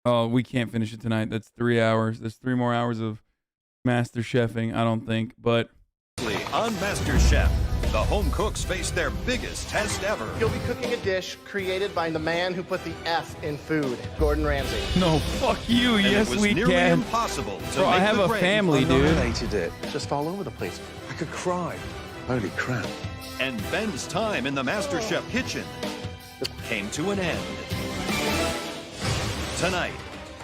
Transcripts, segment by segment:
Oh, we can't finish it tonight. That's 3 hours. There's 3 more hours of Master Chefing, I don't think. But on MasterChef, the home cooks face their biggest test ever. You'll be cooking a dish created by the man who put the F in food, Gordon Ramsay. no, fuck you. And Yes, it was we nearly can. impossible to Bro, I make have the a grade. family, dude. Nominated it. Just all over the place. I could cry. Holy crap. And Ben's time in the MasterChef kitchen came to an end. Tonight,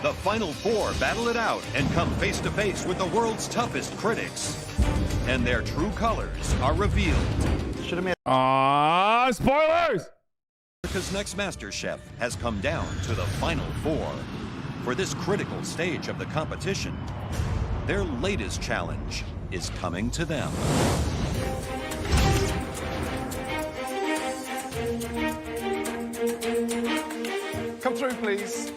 the final 4 battle it out and come face to face with the world's toughest critics. And their true colors are revealed. Should have made Spoilers! America's Next MasterChef has come down to the final 4. For this critical stage of the competition, their latest challenge is coming to them. Come through, please.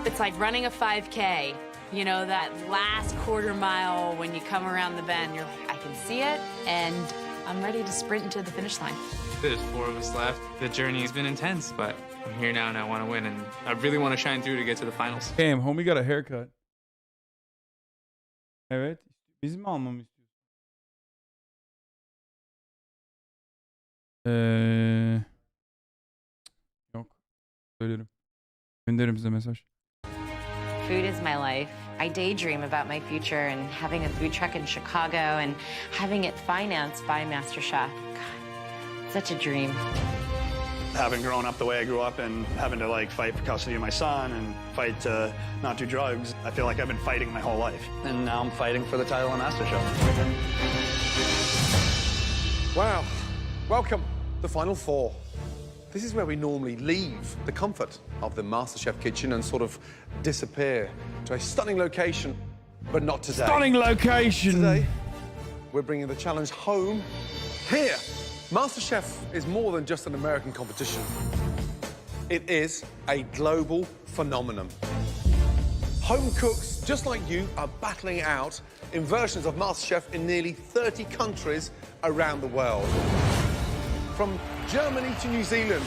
It's like running a 5K. You know, that last quarter mile when you come around the bend, you're like, I can see it, and I'm ready to sprint into the finish line. There's 4 of us left. The journey has been intense, but I'm here now and I want to win, and I really want to shine through to get to the finals. Damn, homie got a haircut. Evet. Biz mi almamı istiyorsun? Yok. Söylerim. Gönderirim size mesaj. Food is my life. I daydream about my future and having a food truck in Chicago and having it financed by MasterChef. God, such a dream. Having grown up the way I grew up and having to like fight for custody of my son and fight to not do drugs, I feel like I've been fighting my whole life. And now I'm fighting for the title of MasterChef. Wow. Welcome, the final 4. This is where we normally leave the comfort of the MasterChef kitchen and sort of disappear to a stunning location, but not today. Stunning location! Today, we're bringing the challenge home here. MasterChef is more than just an American competition. It is a global phenomenon. Home cooks, just like you, are battling it out in versions of MasterChef in nearly 30 countries around the world. From Germany to New Zealand,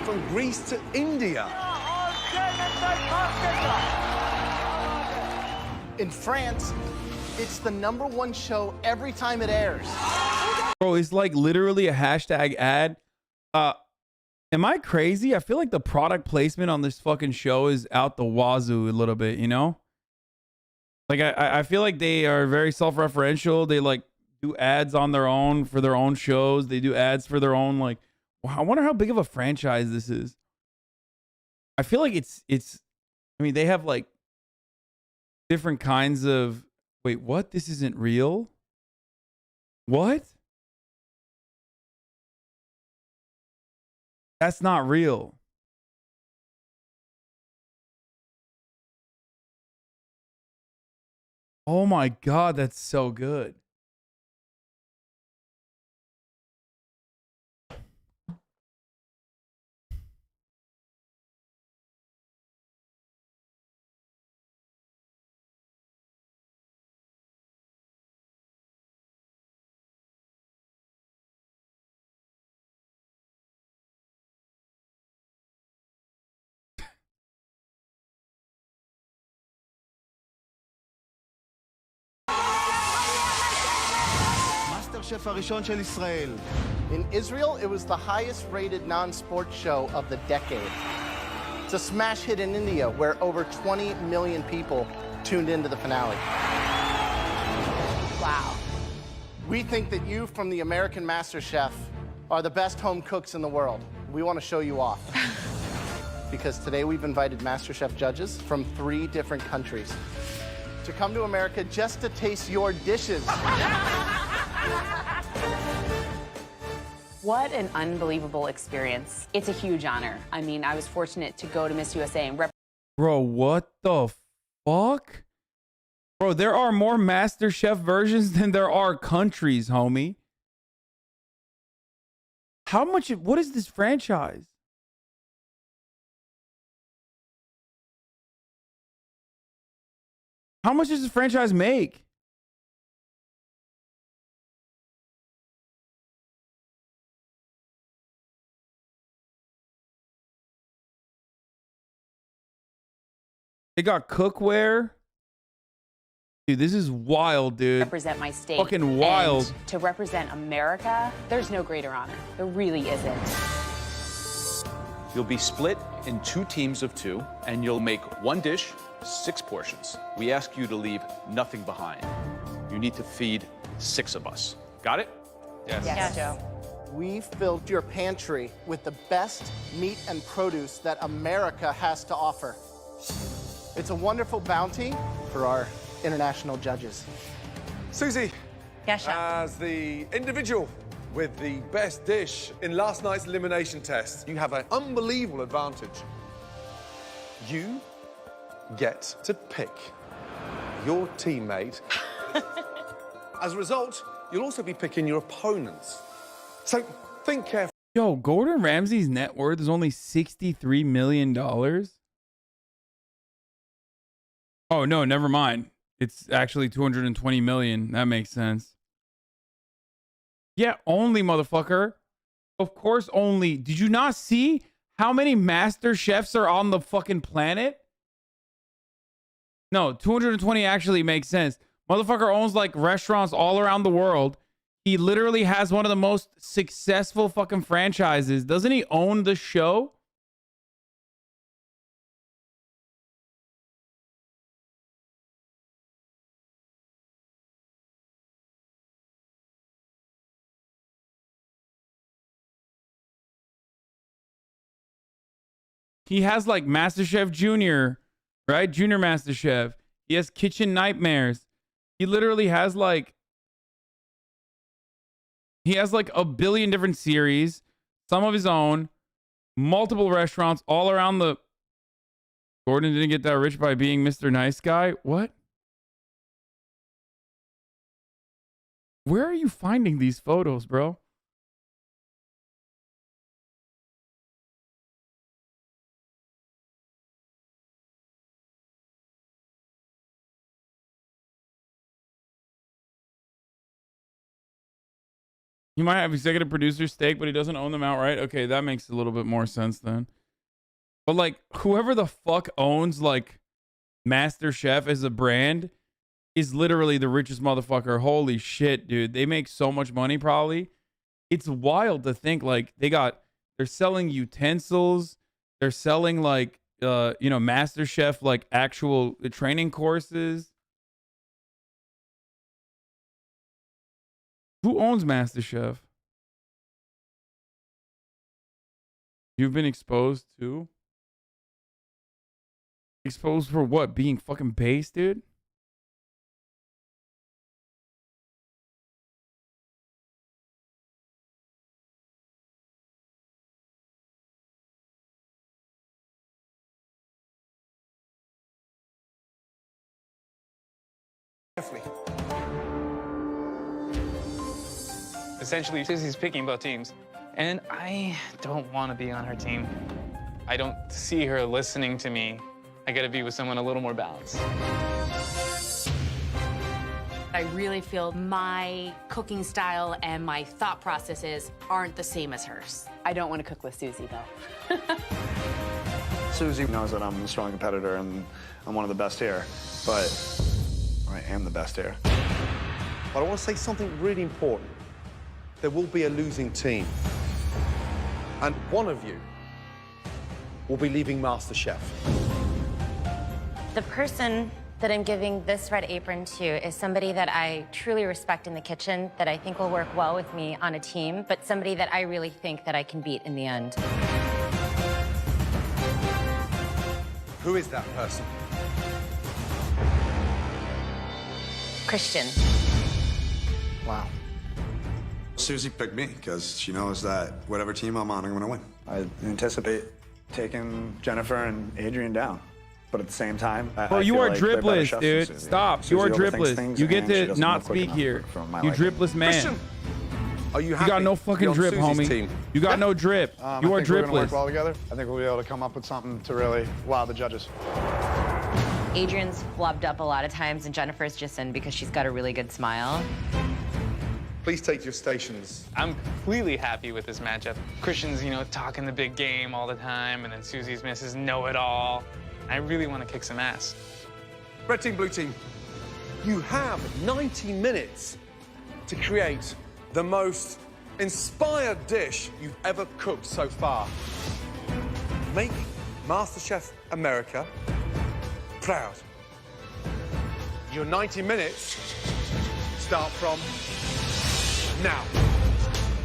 from Greece to India. In France, it's the #1 show every time it airs. Bro, it's like literally a hashtag ad. Am I crazy? I feel like the product placement on this fucking show is out the wazoo a little bit, you know? Like, I feel like they are very self-referential. They, like, do ads on their own for their own shows. They do ads for their own, like... Wow, I wonder how big of a franchise this is. I feel like it's... I mean, they have, like, different kinds of... Wait, what? This isn't real? What? That's not real. Oh my God, that's so good. MasterChef הראשון של ישראל. In Israel, it was the highest rated non-sports show of the decade. It's a smash hit in India, where over 20 million people tuned into the finale. Wow. We think that you from the American MasterChef are the best home cooks in the world. We want to show you off. Because today we've invited MasterChef judges from 3 different countries to come to America just to taste your dishes. What an unbelievable experience. It's a huge honor. I mean, I was fortunate to go to Miss USA and Bro, what the fuck? Bro, there are more MasterChef versions than there are countries, homie. How much... What is this franchise? How much does this franchise make? They got cookware. Dude, this is wild, dude. Represent my state. Fucking wild. And to represent America, there's no greater honor. There really isn't. You'll be split in 2 teams of 2, and you'll make 1 dish, 6 portions. We ask you to leave nothing behind. You need to feed 6 of us. Got it? Yes, Joe. We've filled your pantry with the best meat and produce that America has to offer. It's a wonderful bounty for our international judges. Susie, Yes, chef. as the individual with the best dish in last night's elimination test, you have an unbelievable advantage. You get to pick your teammate. As a result, you'll also be picking your opponents. So think carefully. Yo, Gordon Ramsay's net worth is only $63 million. Oh, no, never mind. It's actually 220 million. That makes sense. Yeah, only, motherfucker. Of course, only. Did you not see how many master chefs are on the fucking planet? No, 220 actually makes sense. Motherfucker owns like restaurants all around the world. He literally has one of the most successful fucking franchises. Doesn't he own the show? He has like MasterChef Junior, right? Junior MasterChef. He has Kitchen Nightmares. He literally has like, a billion different series, some of his own, multiple restaurants all around the... Gordon didn't get that rich by being Mr. Nice Guy. What? Where are you finding these photos, bro? He might have executive producer stake, but he doesn't own them outright. Okay, that makes a little bit more sense then. But like, whoever the fuck owns like MasterChef as a brand is literally the richest motherfucker. Holy shit, dude. They make so much money probably. It's wild to think like they're selling utensils. They're selling like, MasterChef, like actual training courses. Who owns MasterChef? You've been exposed to? Exposed for what? Being fucking base, dude? Carefully. Essentially, Susie's picking both teams, and I don't want to be on her team. I don't see her listening to me. I gotta be with someone a little more balanced. I really feel my cooking style and my thought processes aren't the same as hers. I don't want to cook with Susie, though. Susie knows that I'm a strong competitor and I'm one of the best here, but I am the best here. But I want to say something really important. There will be a losing team. And one of you will be leaving MasterChef. The person that I'm giving this red apron to is somebody that I truly respect in the kitchen, that I think will work well with me on a team, but somebody that I really think that I can beat in the end. Who is that person? Christian. Wow. Susie picked me because she knows that whatever team I'm on, I'm going to win. I anticipate taking Jennifer and Adrian down. But at the same time, Bro, you are dripless, dude. Stop. You are dripless. You get to not speak here. You dripless man. Christian, are you happy? You got no fucking drip, homie. Team? You got no drip. You are I think we're gonna work dripless. well together. I think we'll be able to come up with something to really wow the judges. Adrian's flubbed up a lot of times, and Jennifer's just in because she's got a really good smile. Please take your stations. I'm completely happy with this matchup. Christian's, talking the big game all the time, and then Susie's Mrs. Know-It-All. I really want to kick some ass. Red team, blue team, you have 90 minutes to create the most inspired dish you've ever cooked so far. Make MasterChef America proud. Your 90 minutes start from now.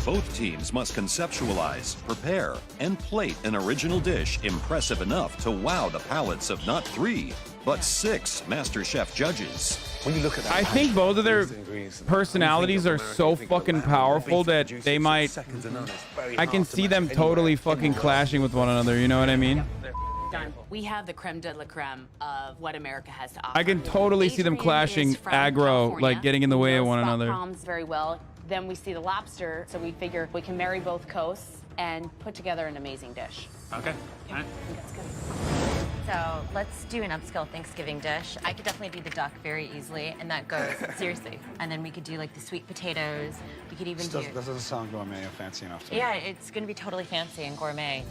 Both teams must conceptualize, prepare, and plate an original dish impressive enough to wow the palates of not 3, but 6 MasterChef judges. When you look at that, I think both of their personalities are so fucking powerful that they might. I can see them totally fucking clashing with one another. You know what I mean? Done. We have the creme de la creme of what America has to offer. I can totally see them Adrian clashing is from aggro, California. like getting in the way He of knows one spot another. Prawns very well. Then we see the lobster, so we figure we can marry both coasts and put together an amazing dish. Okay. All right. I think that's good. So let's do an upscale Thanksgiving dish. I could definitely do the duck very easily, and that goes seriously. And then we could do like the sweet potatoes. We could even do. That doesn't sound gourmet or fancy enough to me. Yeah, it's gonna be totally fancy and gourmet.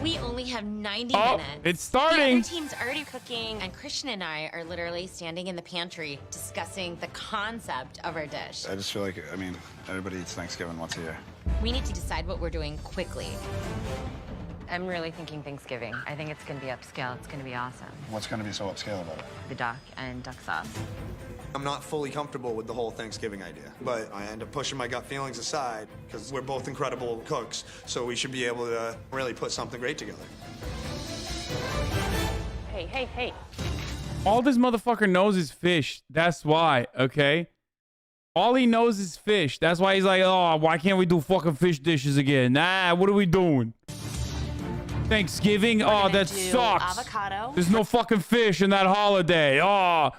We only have 90 Oh, minutes. it's starting. The other team's already cooking, and Christian and I are literally standing in the pantry discussing the concept of our dish. I just feel like, I mean, everybody eats Thanksgiving once a year. We need to decide what we're doing quickly. I'm really thinking Thanksgiving. I think it's gonna be upscale. It's gonna be awesome. What's going to be so upscale about it? The duck and duck sauce. I'm not fully comfortable with the whole Thanksgiving idea, but I end up pushing my gut feelings aside because we're both incredible cooks, so we should be able to really put something great together. Hey, hey, hey. All this motherfucker knows is fish. That's why, okay? All he knows is fish. That's why he's like, oh, why can't we do fucking fish dishes again? Nah, what are we doing? Thanksgiving? Oh, that sucks. Avocado. There's no fucking fish in that holiday. Oh,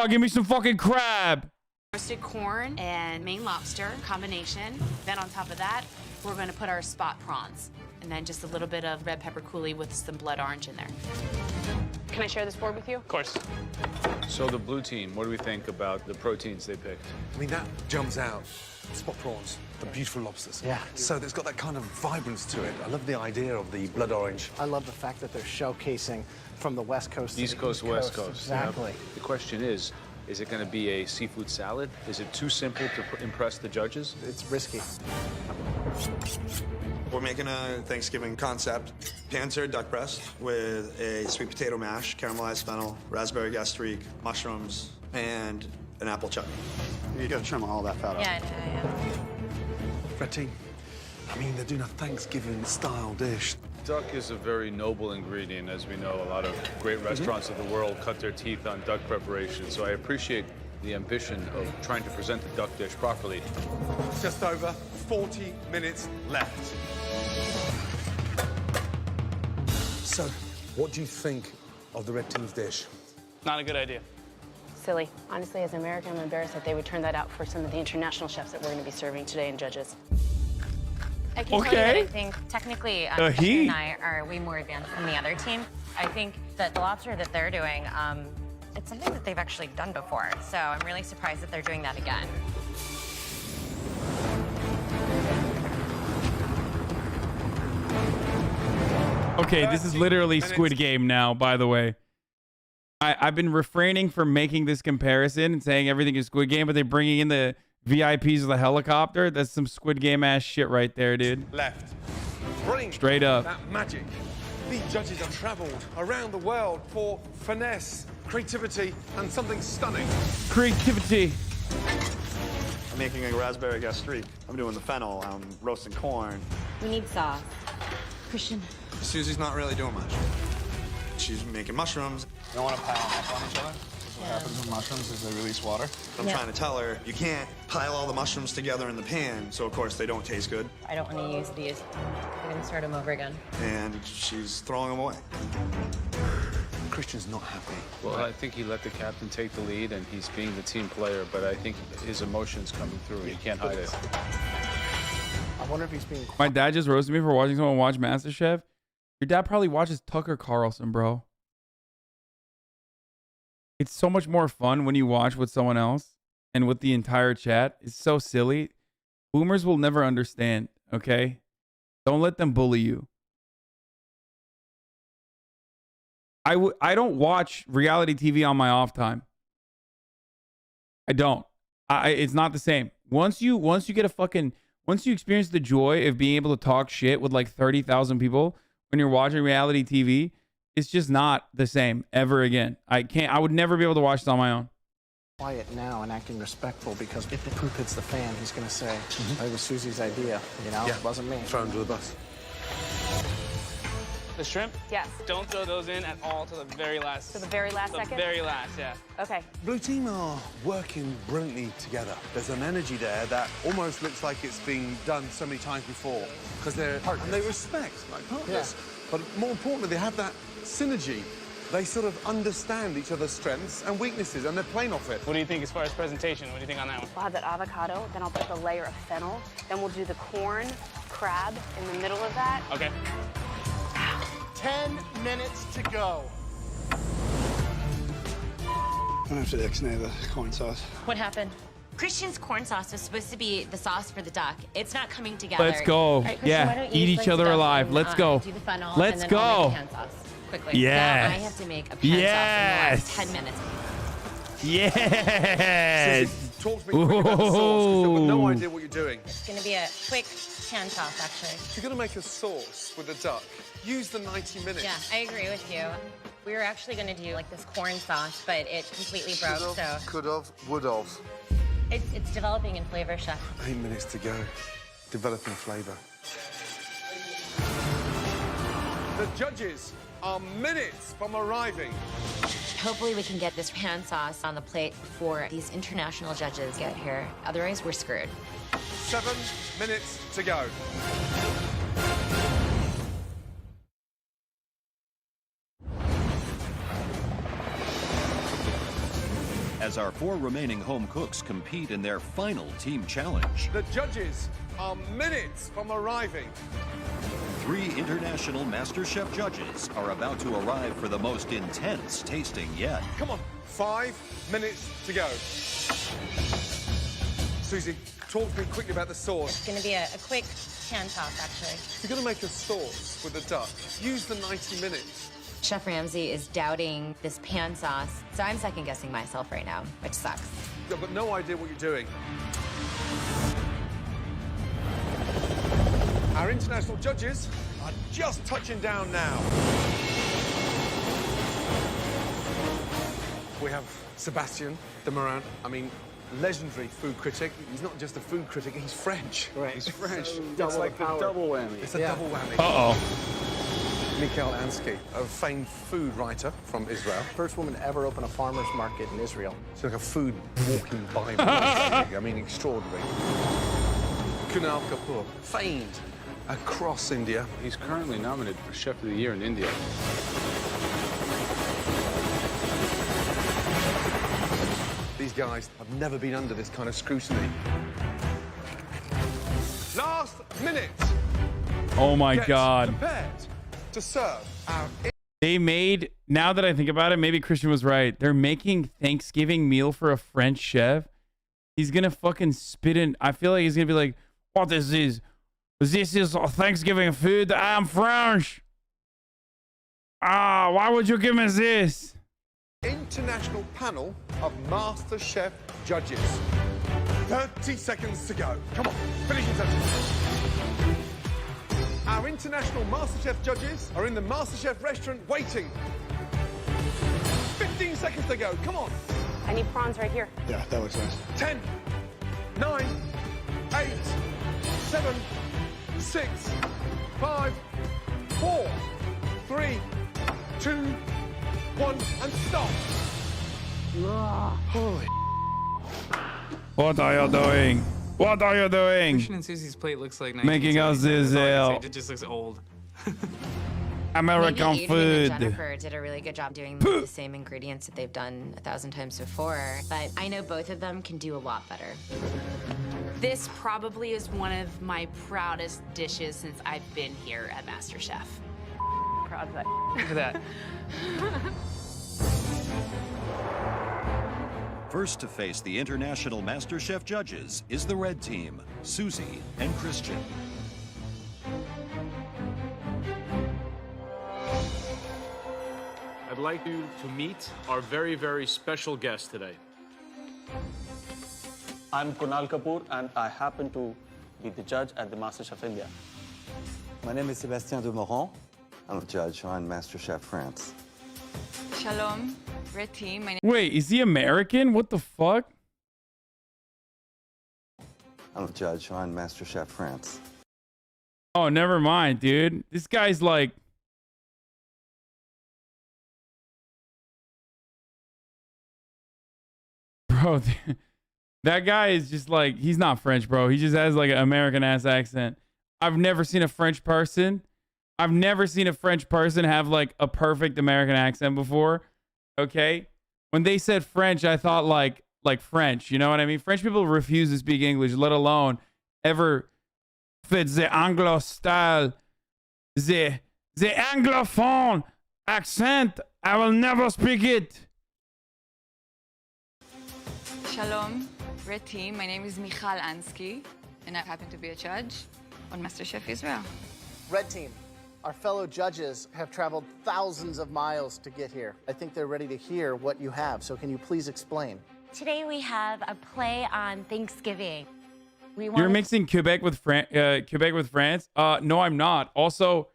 give me some fucking crab. Roasted corn and Maine lobster combination. Then on top of that, we're going to put our spot prawns. And then just a little bit of red pepper coulis with some blood orange in there. Can I share this board with you? Of course. So the blue team, what do we think about the proteins they picked? I mean, that jumps out. Spot prawns, the beautiful lobsters. Yeah. So it's got that kind of vibrance to it. I love the idea of the blood orange. I love the fact that they're showcasing from the West Coast to East the Coast, West Coast. Exactly. Yep. The question is it going to be a seafood salad? Is it too simple to impress the judges? It's risky. We're making a Thanksgiving concept, pan-seared duck breast with a sweet potato mash, caramelized fennel, raspberry gastrique, mushrooms, and an apple chutney. You got to trim all that fat off. Yeah, yeah. Red team, I mean, they're doing a Thanksgiving-style dish. Duck is a very noble ingredient. As we know, a lot of great restaurants of the world cut their teeth on duck preparation. So I appreciate the ambition of trying to present the duck dish properly. Just over 40 minutes left. So, what do you think of the red team's dish? Not a good idea. Silly. Honestly, as an American, I'm embarrassed that they would turn that out for some of the international chefs that we're going to be serving today and judges. I can tell you that I think technically Christian and I are way more advanced than the other team. I think that the lobster that they're doing, it's something that they've actually done before. So I'm really surprised that they're doing that again. Okay, this is literally Squid Game now, by the way. I've been refraining from making this comparison and saying everything is Squid Game, but they're bringing in the VIPs of the helicopter. That's some Squid Game ass shit right there, dude. Left. Bring Straight up. that magic. These judges have traveled around the world for finesse, creativity, and something stunning. Creativity. I'm making a raspberry gastrique. I'm doing the fennel. I'm roasting corn. We need sauce. Christian. Susie's not really doing much. She's making mushrooms. You don't want to pile up on each other? That's what happens with mushrooms is they release water. I'm trying to tell her, you can't pile all the mushrooms together in the pan, so of course they don't taste good. I don't want to use these. We're going to start them over again. And she's throwing them away. Christian's not happy. Well, I think he let the captain take the lead, and he's being the team player, but I think his emotion's coming through. He can't hide it. I wonder if he's being... My dad just roasted me for watching someone watch MasterChef. Your dad probably watches Tucker Carlson, bro. It's so much more fun when you watch with someone else and with the entire chat. It's so silly. Boomers will never understand, okay? Don't let them bully you. I don't watch reality TV on my off time. I don't. It's not the same. Once you experience the joy of being able to talk shit with like 30,000 people when you're watching reality TV, it's just not the same ever again. I would never be able to watch this on my own. Quiet now and acting respectful, because if the poop hits the fan, he's going to say, it was Susie's idea, you know? It wasn't me. Throw him to the bus. The shrimp? Yes. Don't throw those in at all to the very last. To the very last second? The very last, yeah. Okay. Blue team are working brilliantly together. There's an energy there that almost looks like it's been done so many times before, because they're partners. And they respect like partners. Yeah. But more importantly, they have that synergy. They sort of understand each other's strengths and weaknesses, and they're playing off it. What do you think as far as presentation? What do you think on that one? We'll have that avocado, then I'll put the layer of fennel, then we'll do the corn, crab in the middle of that. Okay. 10 minutes to go. I'm gonna have to ixnay the corn sauce. What happened? Christian's corn sauce was supposed to be the sauce for the duck. It's not coming together. Let's go. All right, Christian, why Yeah, don't you eat each slice other the duck alive. and, Let's go. Do the funnel. Let's and then I'll go. make the pan sauce quickly. Yes. Now I have to make a pan sauce in the last 10 minutes. Yes. Talk to me quickly about the sauce, because I've got no idea what you're doing. It's going to be a quick pan toss, actually. If you're going to make a sauce with the duck, use the 90 minutes. Yeah, I agree with you. We were actually going to do like this corn sauce, but it completely broke, so... Could've, would've. It's developing in flavor, Chef. 8 minutes to go. Developing flavor. The judges are minutes from arriving. Hopefully we can get this pan sauce on the plate before these international judges get here. Otherwise, we're screwed. 7 minutes to go. As our 4 remaining home cooks compete in their final team challenge, The judges are minutes from arriving. 3 international MasterChef judges are about to arrive for the most intense tasting yet. Come on, 5 minutes to go. Susie, talk to me quickly about the sauce. It's going to be a quick pan toss, actually. If you're going to make a sauce with the duck, use the 90 minutes. Chef Ramsay is doubting this pan sauce, so I'm second-guessing myself right now, which sucks. I've got no idea what you're doing. Our international judges are just touching down now. We have Sebastian de Moran. I mean, legendary food critic. He's not just a food critic, he's French. Right. He's French. It's like the double whammy. It's a double whammy. Uh-oh. Mikhail Ansky, a famed food writer from Israel. First woman to ever open a farmer's market in Israel. It's like a food walking Bible. I mean, extraordinary. Kunal Kapoor, famed across India. He's currently nominated for Chef of the Year in India. These guys have never been under this kind of scrutiny. Last minute. Oh my Get God. prepared to serve our... They made, now that I think about it, maybe Christian was right. They're making Thanksgiving meal for a French chef. He's going to fucking spit in. I feel like he's going to be like, what is this? This is Thanksgiving food. I'm French. Why would you give me this? International panel of MasterChef judges. 30 seconds to go. Come on, finish your sentence. Our international MasterChef judges are in the MasterChef restaurant waiting. 15 seconds to go. Come on. I need prawns right here. Yeah, that looks nice. 10, 9, 8, 7, 6, 5, 4, 3, 2, 1, and stop. Holy. What are you doing? What are you doing? Christian and Susie's plate looks like Making us 1970s. That's all I can sizzle. say. It just looks old. American Maybe Adrian food. and Jennifer did a really good job doing the same ingredients that they've done 1,000 times before, but I know both of them can do a lot better. This probably is one of my proudest dishes since I've been here at MasterChef. Proud of it. Look at that. First to face the international MasterChef judges is the red team, Susie and Christian. I I'd like you to meet our very, very special guest today. I'm Kunal Kapoor, and I happen to be the judge at the MasterChef India. My name is Sébastien Dumoron. I'm a judge on MasterChef France. Shalom, red team. Wait, is he American? What the fuck? I'm a judge on MasterChef France. Oh, never mind, dude. This guy's like... Bro, that guy is just like... He's not French, bro. He just has like an American-ass accent. I've never seen a French person... I've never seen a French person have like a perfect American accent before. Okay? When they said French, I thought like French. You know what I mean? French people refuse to speak English, let alone ever fit the Anglo style, the Anglophone accent. I will never speak it. Shalom, red team. My name is Michal Ansky, and I happen to be a judge on MasterChef Israel. Red team, our fellow judges have traveled thousands of miles to get here. I think they're ready to hear what you have, so can you please explain? Today we have a play on Thanksgiving. You're mixing Quebec with France? No, I'm not. Also,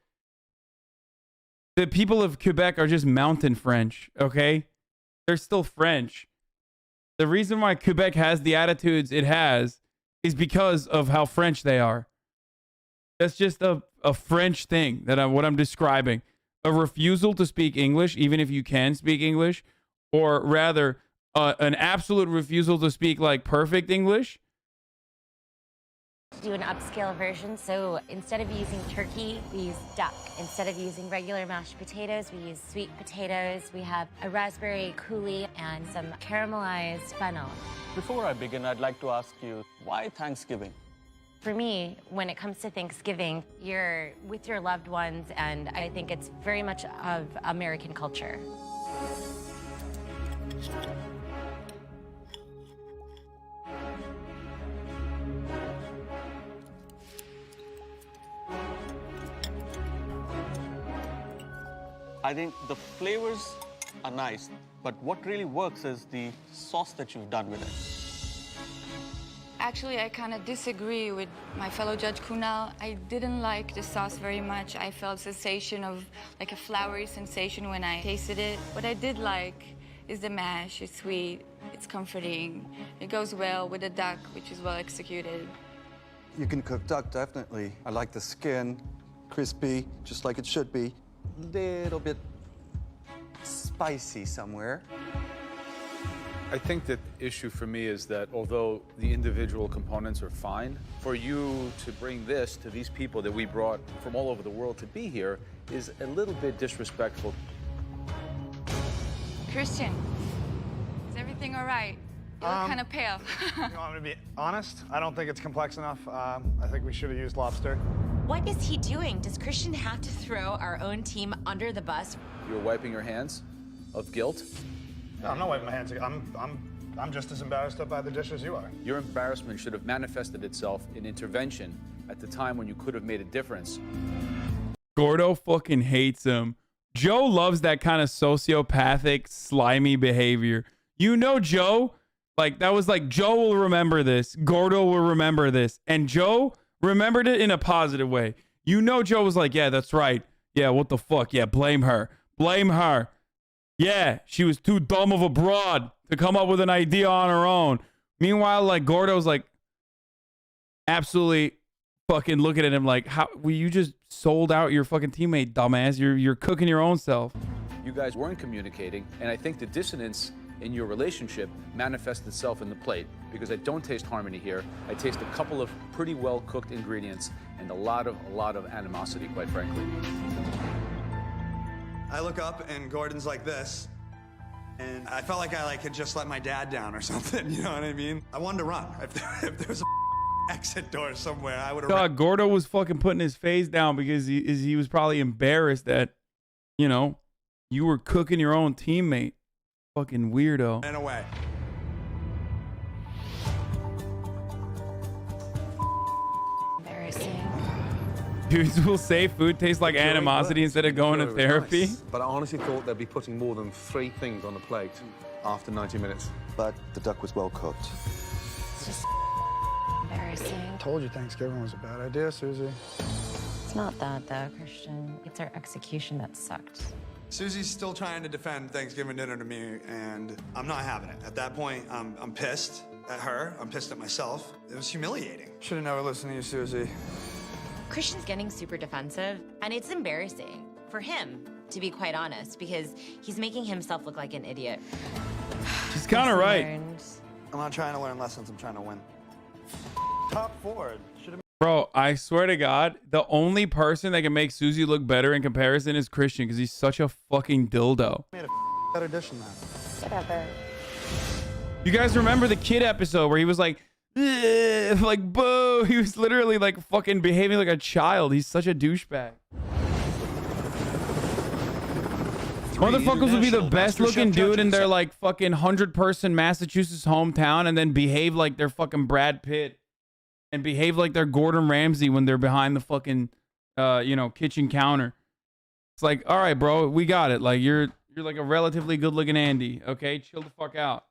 the people of Quebec are just mountain French, okay? They're still French. The reason why Quebec has the attitudes it has is because of how French they are. That's just a French thing what I'm describing. A refusal to speak English, even if you can speak English, or rather, an absolute refusal to speak like perfect English. Do an upscale version. So instead of using turkey, we use duck. Instead of using regular mashed potatoes, we use sweet potatoes. We have a raspberry coulis and some caramelized fennel. Before I begin, I'd like to ask you, why Thanksgiving? For me, when it comes to Thanksgiving, you're with your loved ones, and I think it's very much of American culture. I think the flavors are nice, but what really works is the sauce that you've done with it. Actually, I kind of disagree with my fellow judge Kunal. I didn't like the sauce very much. I felt sensation of like a floury sensation when I tasted it. What I did like is the mash. It's sweet, it's comforting. It goes well with the duck, which is well executed. You can cook duck, definitely. I like the skin, crispy, just like it should be. Little bit spicy somewhere. I think that the issue for me is that although the individual components are fine, for you to bring this to these people that we brought from all over the world to be here is a little bit disrespectful. Christian, is everything all right? You look kind of pale. You know, I'm gonna be honest. I don't think it's complex enough. I think we should have used lobster. What is he doing? Does Christian have to throw our own team under the bus? You're wiping your hands of guilt. No, I'm not wiping my hands. I'm just as embarrassed by the dish as you are. Your embarrassment should have manifested itself in intervention at the time when you could have made a difference. Gordo fucking hates him. Joe loves that kind of sociopathic, slimy behavior. You know Joe? Like, that was like, Joe will remember this. Gordo will remember this. And Joe remembered it in a positive way. You know Joe was like, yeah, that's right. Yeah, what the fuck? Yeah, blame her. Blame her. Yeah, she was too dumb of a broad to come up with an idea on her own. Meanwhile, like, Gordo's like absolutely fucking looking at him like, how well, you just sold out your fucking teammate, dumbass. You're cooking your own self. You guys weren't communicating, and I think the dissonance in your relationship manifests itself in the plate, because I don't taste harmony here. I taste a couple of pretty well cooked ingredients and a lot of animosity, quite frankly. I look up and Gordon's like this, and I felt like I had just let my dad down or something. You know what I mean? I wanted to run. If there was a exit door somewhere, I would have. God, Gordo was fucking putting his face down because he was probably embarrassed that, you know, you were cooking your own teammate. Fucking weirdo. Ran away. Embarrassing. Dudes will say food tastes like animosity instead of going to therapy. Nice. But I honestly thought they'd be putting more than 3 things on the plate after 90 minutes. But the duck was well cooked. It's just embarrassing. Told you Thanksgiving was a bad idea, Susie. It's not that, though, Christian. It's our execution that sucked. Susie's still trying to defend Thanksgiving dinner to me, and I'm not having it. At that point, I'm pissed at her. I'm pissed at myself. It was humiliating. Should have never listened to you, Susie. Christian's getting super defensive, and it's embarrassing for him, to be quite honest, because he's making himself look like an idiot. She's kind of right. I'm not trying to learn lessons. I'm trying to win. Top forward. Should have. Bro, I swear to God, the only person that can make Susie look better in comparison is Christian because he's such a fucking dildo. Made a better dish than that. Whatever. You guys remember the kid episode where he was like, "Ugh," like, boo. He was literally like fucking behaving like a child. He's such a douchebag. Motherfuckers would be the best looking dude in their like fucking 100-person Massachusetts hometown and then behave like they're fucking Brad Pitt and behave like they're Gordon Ramsay when they're behind the fucking, you know, kitchen counter. It's like, all right, bro, we got it. Like you're like a relatively good looking Andy. Okay, chill the fuck out.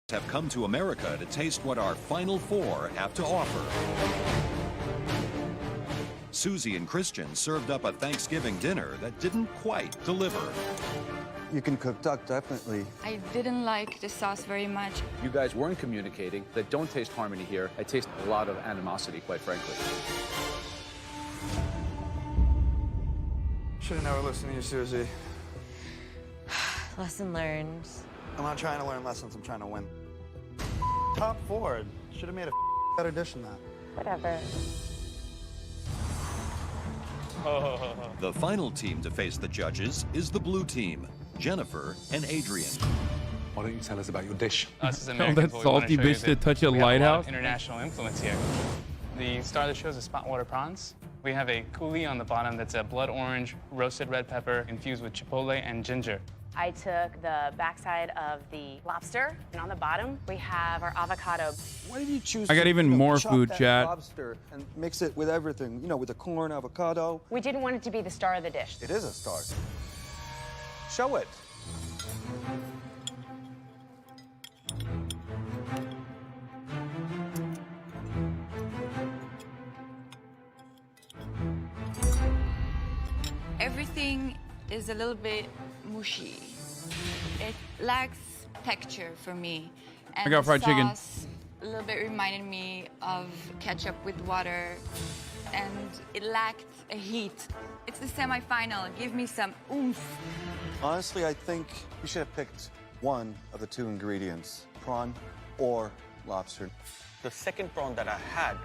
Have come to America to taste what our Final Four have to offer. Susie and Christian served up a Thanksgiving dinner that didn't quite deliver. You can cook duck, definitely. I didn't like the sauce very much. You guys weren't communicating. They don't taste harmony here. I taste a lot of animosity, quite frankly. Should have never listened to you, Susie. Lesson learned. I'm not trying to learn lessons. I'm trying to win. Top forward. Should have made a better dish than that. Whatever. The final team to face the judges is the blue team, Jennifer and Adrian. Why don't you tell us about your dish? Us as Oh, Americans, that what we wanna salty show you bitch is that that touch a we have lot of lighthouse? international influence here. The star of the show is the spotwater prawns. We have a coulis on the bottom that's a blood orange, roasted red pepper infused with chipotle and ginger. I took the backside of the lobster, and on the bottom, we have our avocado. Why did you choose I got to, even you know, more chop food, that chat. lobster and mix it with everything? You know, with the corn, avocado. We didn't want it to be the star of the dish. It is a star. Show it. Everything is a little bit mushy. It lacks texture for me. And I got the fried chicken. sauce a little bit reminded me of ketchup with water, and it lacked a heat. It's the semifinal. Give me some oomph. Honestly, I think you should have picked one of the 2 ingredients, prawn or lobster. The second prawn that I had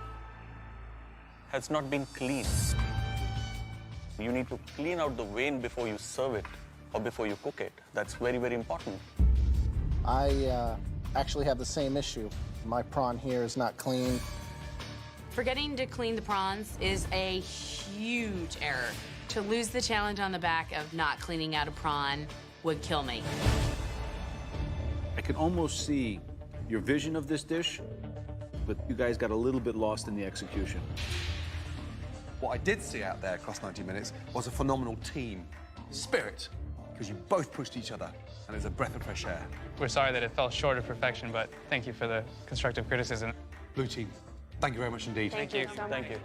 has not been cleaned. You need to clean out the vein before you serve it or before you cook it. That's very, very important. I actually have the same issue. My prawn here is not clean. Forgetting to clean the prawns is a huge error. To lose the challenge on the back of not cleaning out a prawn would kill me. I can almost see your vision of this dish, but you guys got a little bit lost in the execution. What I did see out there across 90 minutes was a phenomenal team spirit, because you both pushed each other, and it's a breath of fresh air. We're sorry that it fell short of perfection, but thank you for the constructive criticism. Blue team, thank you very much indeed. Thank you. Thank you.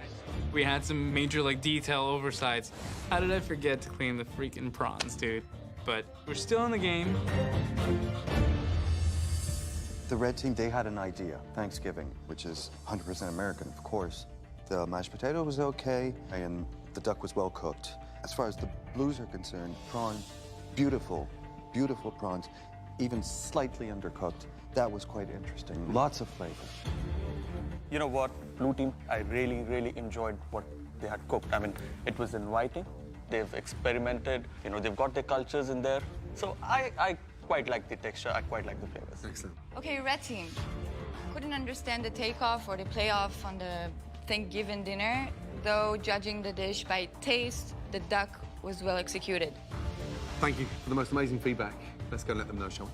We had some major detail oversights. How did I forget to clean the freaking prawns, dude? But we're still in the game. The red team, they had an idea. Thanksgiving, which is 100% American, of course. The mashed potato was okay, and the duck was well cooked. As far as the blues are concerned, prawn, beautiful, beautiful prawns, even slightly undercooked. That was quite interesting. Lots of flavor. You know what, blue team, I really, really enjoyed what they had cooked. I mean, it was inviting. They've experimented. You know, they've got their cultures in there. So I quite like the texture. I quite like the flavors. Excellent. Okay, red team. Couldn't understand the takeoff or the playoff on the Thanksgiving dinner, though judging the dish by taste, the duck was well executed. Thank you for the most amazing feedback. Let's go and let them know, shall we?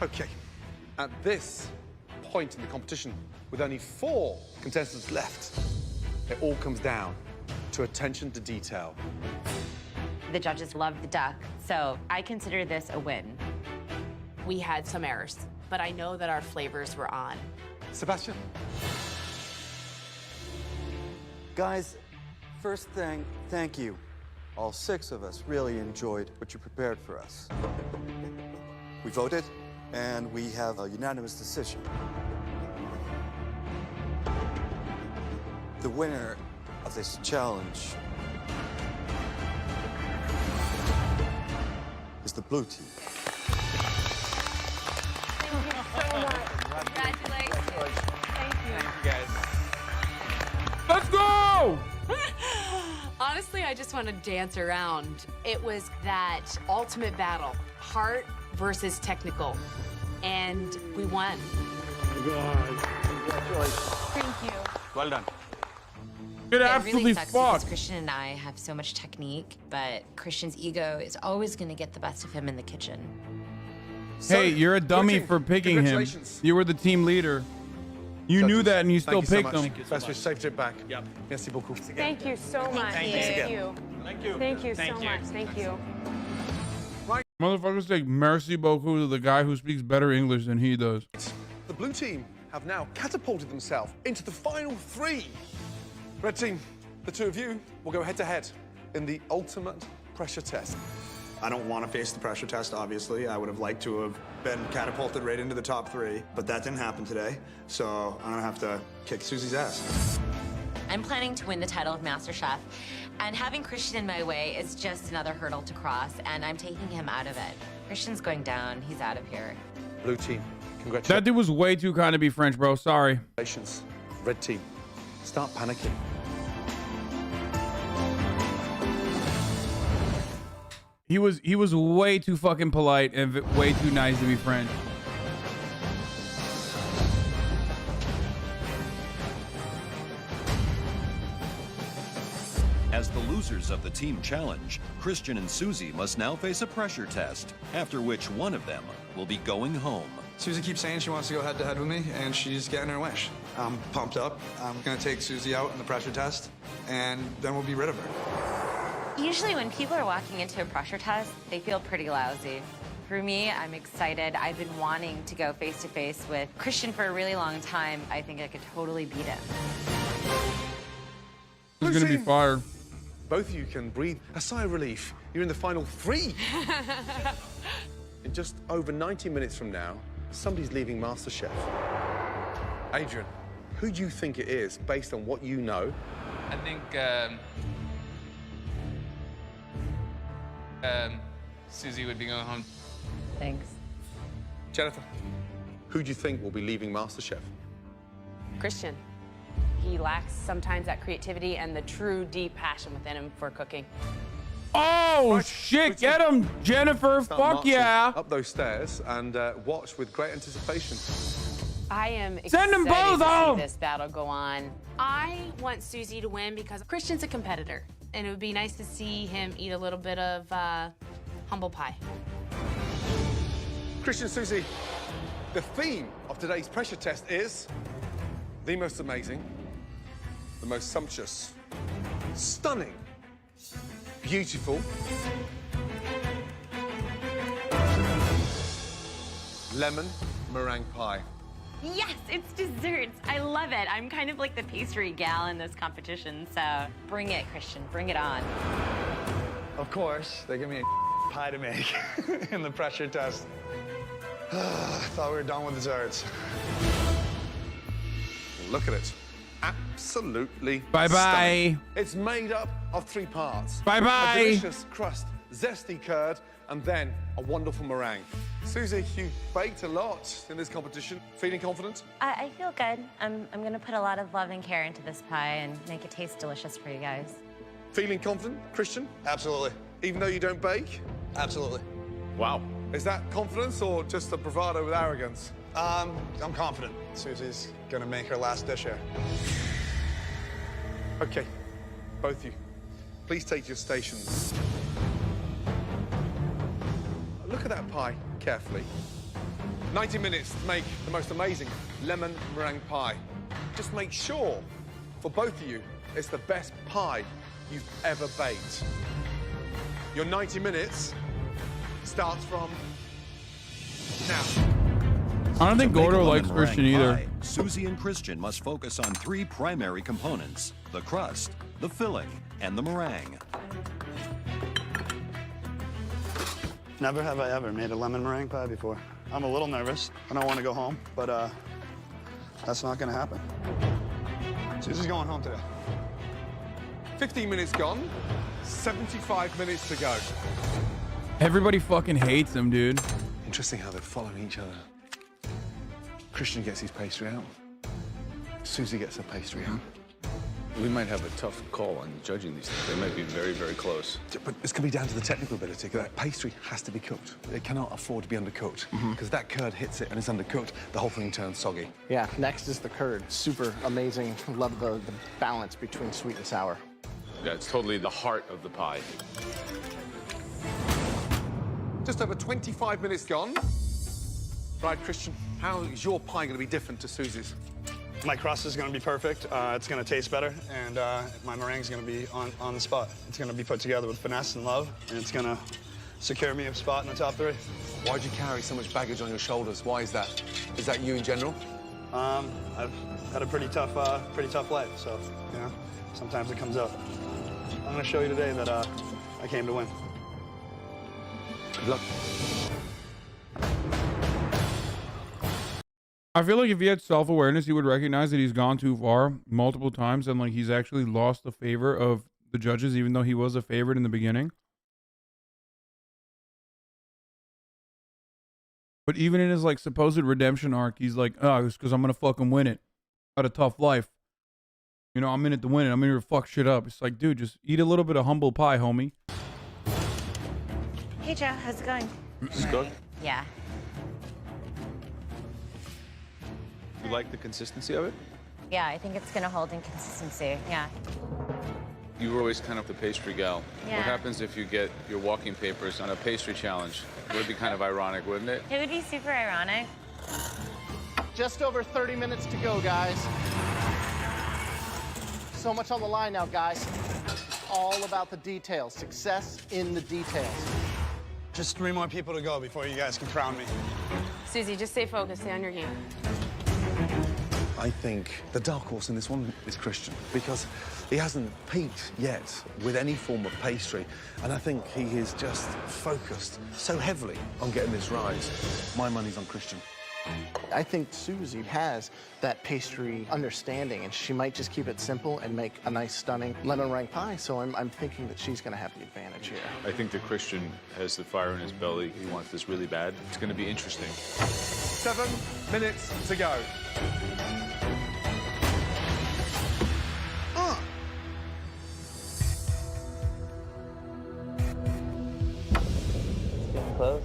Okay, at this point in the competition, with only 4 contestants left, it all comes down to attention to detail. The judges love the duck, so I consider this a win. We had some errors, but I know that our flavors were on. Sebastian? Guys, first thing, thank you. All 6 of us really enjoyed what you prepared for us. We voted, and we have a unanimous decision. The winner of this challenge is the blue team. Thank you so much. Congratulations. Thank you. Thank you, guys. Let's go! Honestly, I just want to dance around. It was that ultimate battle, heart versus technical, and we won. Thank you. Well done. It really absolutely sucks because fucked. Christian and I have so much technique, but Christian's ego is always going to get the best of him in the kitchen. Hey, you're a dummy for picking him. Congratulations. You were the team leader. You knew that and you still picked him. Best wish, safe trip back. Yep. Merci beaucoup. Thank you so much. Thank you. Thank you. Thank you Thank so you. much. Thank you. Motherfuckers take merci beaucoup to the guy who speaks better English than he does. The blue team have now catapulted themselves into the final 3. Red team, the 2 of you will go head-to-head in the ultimate pressure test. I don't want to face the pressure test, obviously. I would have liked to have been catapulted right into the top 3, but that didn't happen today, so I'm gonna have to kick Susie's ass. I'm planning to win the title of MasterChef, and having Christian in my way is just another hurdle to cross, and I'm taking him out of it. Christian's going down. He's out of here. Blue team, congratulations. That dude was way too kind to be French, bro. Sorry. Red team, start panicking. He was way too fucking polite and way too nice to be French. As the losers of the team challenge, Christian and Susie must now face a pressure test, after which one of them will be going home. Susie keeps saying she wants to go head-to-head with me, and she's getting her wish. I'm pumped up. I'm gonna take Susie out in the pressure test, and then we'll be rid of her. Usually when people are walking into a pressure test, they feel pretty lousy. For me, I'm excited. I've been wanting to go face-to-face with Christian for a really long time. I think I could totally beat him. He's gonna be fired. Both of you can breathe a sigh of relief. You're in the final 3. In just over 90 minutes from now, somebody's leaving MasterChef. Adrian, who do you think it is based on what you know? I think Susie would be going home. Thanks. Jennifer, who do you think will be leaving MasterChef? Christian. He lacks sometimes that creativity and the true deep passion within him for cooking. Oh, shit. Get him, Jennifer. Start Fuck marching yeah. up those stairs and watch with great anticipation. I am Send them excited both to home. see this battle go on. I want Susie to win because Christian's a competitor, and it would be nice to see him eat a little bit of humble pie. Christian, Susie, the theme of today's pressure test is the most amazing, the most sumptuous, stunning, beautiful, lemon meringue pie. Yes, it's desserts. I love it. I'm kind of like the pastry gal in this competition, so bring it, Christian. Bring it on. Of course, they give me a pie to make in the pressure test. I thought we were done with desserts. Look at it. Absolutely Bye-bye. stunning. It's made up of 3 parts. Bye-bye. A delicious crust, zesty curd, and then a wonderful meringue. Susie, you baked a lot in this competition. Feeling confident? I feel good. I'm going to put a lot of love and care into this pie and make it taste delicious for you guys. Feeling confident, Christian? Absolutely. Even though you don't bake? Absolutely. Wow. Is that confidence or just a bravado with arrogance? I'm confident Susie's gonna make her last dish here. Okay, both of you, please take your stations. Look at that pie carefully. 90 minutes to make the most amazing lemon meringue pie. Just make sure, for both of you, it's the best pie you've ever baked. Your 90 minutes starts from now. I don't think To make a Gordo lemon likes Christian meringue either. pie, Susie and Christian must focus on 3 primary components: the crust, the filling, and the meringue. Never have I ever made a lemon meringue pie before. I'm a little nervous. I don't want to go home, but that's not going to happen. Susie's going home today. 15 minutes gone, 75 minutes to go. Everybody fucking hates him, dude. Interesting how they're following each other. Christian gets his pastry out. Susie gets her pastry out. We might have a tough call on judging these things. They might be very, very close. But it's going to be down to the technical ability. That pastry has to be cooked. It cannot afford to be undercooked. Because that curd hits it and it's undercooked, the whole thing turns soggy. Yeah, next is the curd. Super amazing. Love the balance between sweet and sour. Yeah, it's totally the heart of the pie. Just over 25 minutes gone. Right, Christian, how is your pie going to be different to Susie's? My crust is going to be perfect. It's going to taste better, and my meringue's going to be on the spot. It's going to be put together with finesse and love, and it's going to secure me a spot in the top 3. Why'd you carry so much baggage on your shoulders? Why is that? Is that you in general? I've had a pretty tough life, so, you know, sometimes it comes out. I'm going to show you today that I came to win. Good luck. I feel like if he had self-awareness, he would recognize that he's gone too far multiple times and like he's actually lost the favor of the judges, even though he was a favorite in the beginning. But even in his like supposed redemption arc, he's like, oh, it's because I'm gonna fucking win it. Got a tough life. You know, I'm in it to win it. I'm in here to fuck shit up. It's like, dude, just eat a little bit of humble pie, homie. Hey, Joe, how's it going? It's good. Yeah. You like the consistency of it? Yeah, I think it's going to hold in consistency. Yeah. You were always kind of the pastry gal. Yeah. What happens if you get your walking papers on a pastry challenge? It would be kind of ironic, wouldn't it? It would be super ironic. Just over 30 minutes to go, guys. So much on the line now, guys. All about the details. Success in the details. Just 3 more people to go before you guys can crown me. Susie, just stay focused. Stay on your game. I think the dark horse in this one is Christian because he hasn't peaked yet with any form of pastry. And I think he is just focused so heavily on getting this rise. My money's on Christian. I think Susie has that pastry understanding, and she might just keep it simple and make a nice, stunning lemon meringue pie. So I'm thinking that she's going to have the advantage here. I think that Christian has the fire in his belly. He wants this really bad. It's going to be interesting. 7 minutes to go. Getting close.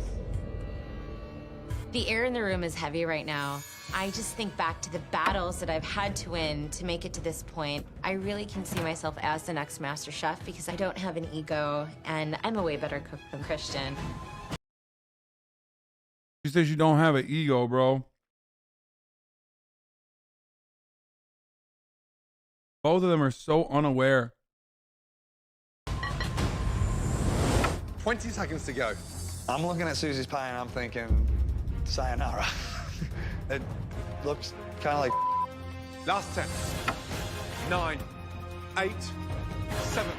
The air in the room is heavy right now. I just think back to the battles that I've had to win to make it to this point. I really can see myself as the next MasterChef because I don't have an ego and I'm a way better cook than Christian. She says you don't have an ego, bro. Both of them are so unaware. 20 seconds to go. I'm looking at Susie's pie and I'm thinking, sayonara. It looks kind of like... Last 10. 9, 8, 7,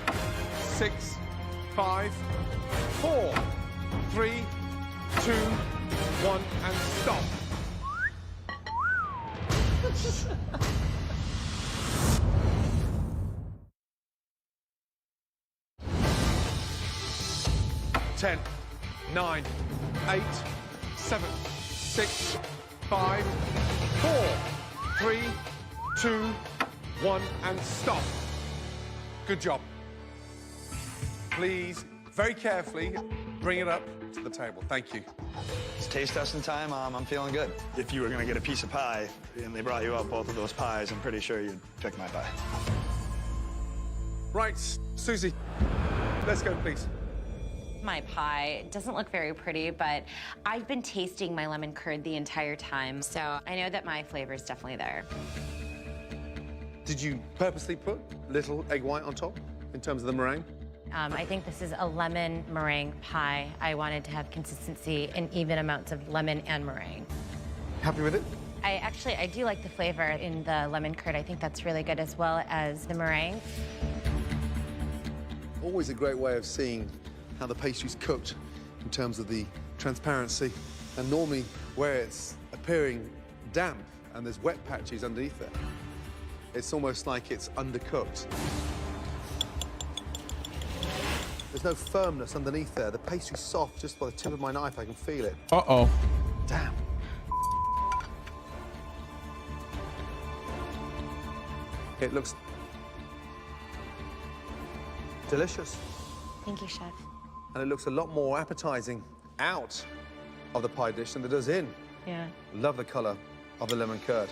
6, 5, 4, 3, 2, 1, and stop. Ten, 9, 8, 7, 6, 5, 4, 3, 2, 1, and stop. Good job. Please, very carefully, bring it up to the table. Thank you. It's taste testing time. I'm feeling good. If you were going to get a piece of pie and they brought you out both of those pies, I'm pretty sure you'd pick my pie. Right, Susie, let's go, please. My pie doesn't look very pretty, but I've been tasting my lemon curd the entire time, so I know that my flavor is definitely there. Did you purposely put little egg white on top in terms of the meringue? I think this is a lemon meringue pie. I wanted to have consistency and even amounts of lemon and meringue. Happy with it? I do like the flavor in the lemon curd. I think that's really good, as well as the meringue. Always a great way of seeing how the pastry's cooked in terms of the transparency. And normally where it's appearing damp and there's wet patches underneath it, it's almost like it's undercooked. There's no firmness underneath there. The pastry's soft. Just by the tip of my knife, I can feel it. Uh-oh. Damn. It looks delicious. Thank you, Chef. And it looks a lot more appetizing out of the pie dish than it does in. Yeah. Love the color of the lemon curd.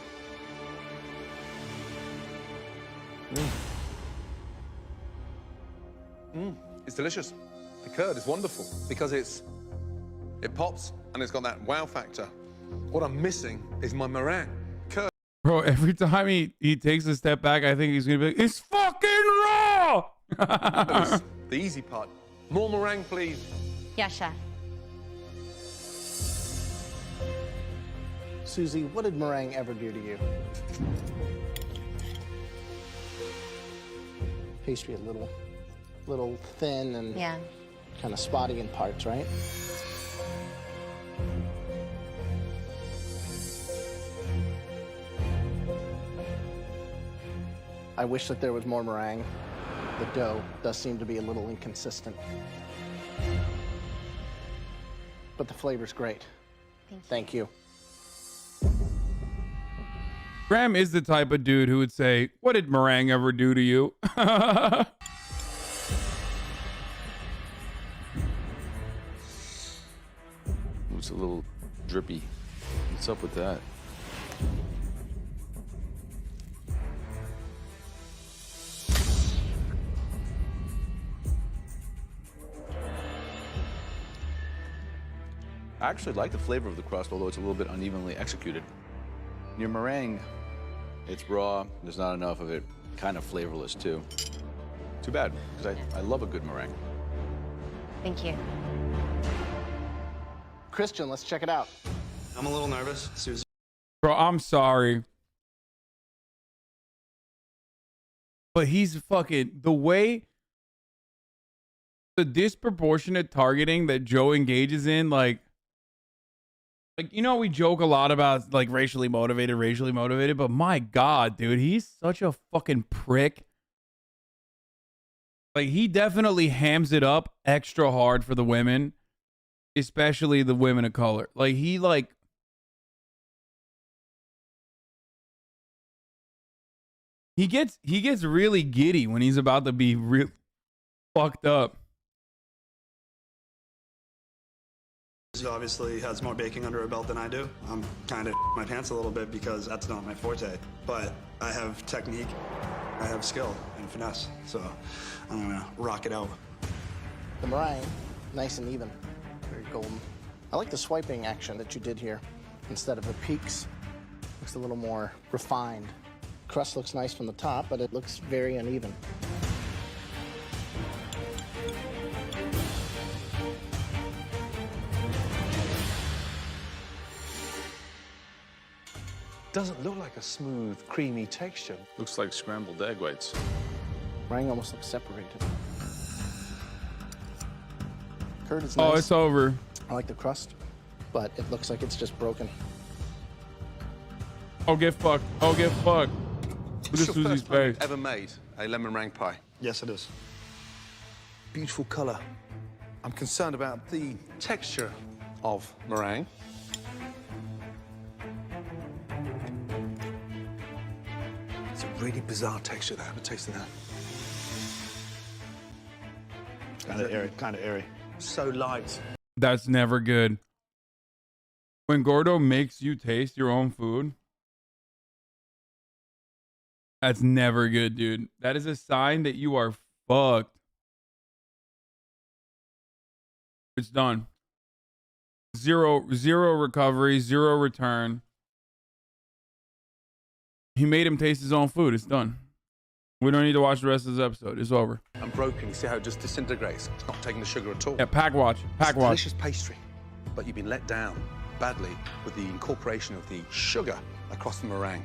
It's delicious. The curd is wonderful because it pops and it's got that wow factor. What I'm missing is my meringue. Curd. Bro, every time he takes a step back, I think he's gonna be like, it's fucking raw! The easy part. More meringue, please. Yeah, Chef. Susie, what did meringue ever do to you? Pastry a little thin and kind of spotty in parts, right? I wish that there was more meringue. The dough does seem to be a little inconsistent. But the flavor's great. Thank you. Graham is the type of dude who would say, what did meringue ever do to you? It's a little drippy. What's up with that? I actually like the flavor of the crust, although it's a little bit unevenly executed. Your meringue, it's raw, there's not enough of it, kind of flavorless too. Too bad, because I love a good meringue. Thank you. Christian, let's check it out. I'm a little nervous, Susie. Bro, I'm sorry. But he's fucking, the disproportionate targeting that Joe engages in, like, you know, we joke a lot about, like, racially motivated, but my God, dude, he's such a fucking prick. Like, he definitely hams it up extra hard for the women, especially the women of color. Like, he gets really giddy when he's about to be real fucked up. Obviously has more baking under her belt than I do. I'm kind of my pants a little bit because that's not my forte. But I have technique, I have skill and finesse. So I'm gonna rock it out. The meringue, nice and even, very golden. I like the swiping action that you did here. Instead of the peaks, looks a little more refined. Crust looks nice from the top, but it looks very uneven. Doesn't look like a smooth, creamy texture. Looks like scrambled egg whites. Meringue almost looks separated. Curd is Oh, nice. it's over. I like the crust, but it looks like it's just broken. Oh, get fucked. Oh, get fucked. Look This at is your Susie's first time face. you've ever made a lemon meringue pie? Yes, it is. Beautiful color. I'm concerned about the texture of meringue. It's a really bizarre texture there. Have a taste of that. Kind of airy, kind of airy. so light. That's never good. When Gordo makes you taste your own food, that's never good, dude. That is a sign that you are fucked. It's done. Zero recovery, zero return. He made him taste his own food. It's done. We don't need to watch the rest of this episode. It's over. And broken, you see how it just disintegrates? It's not taking the sugar at all. Yeah, pack watch. Pack It's watch. delicious pastry, but you've been let down badly with the incorporation of the sugar across the meringue.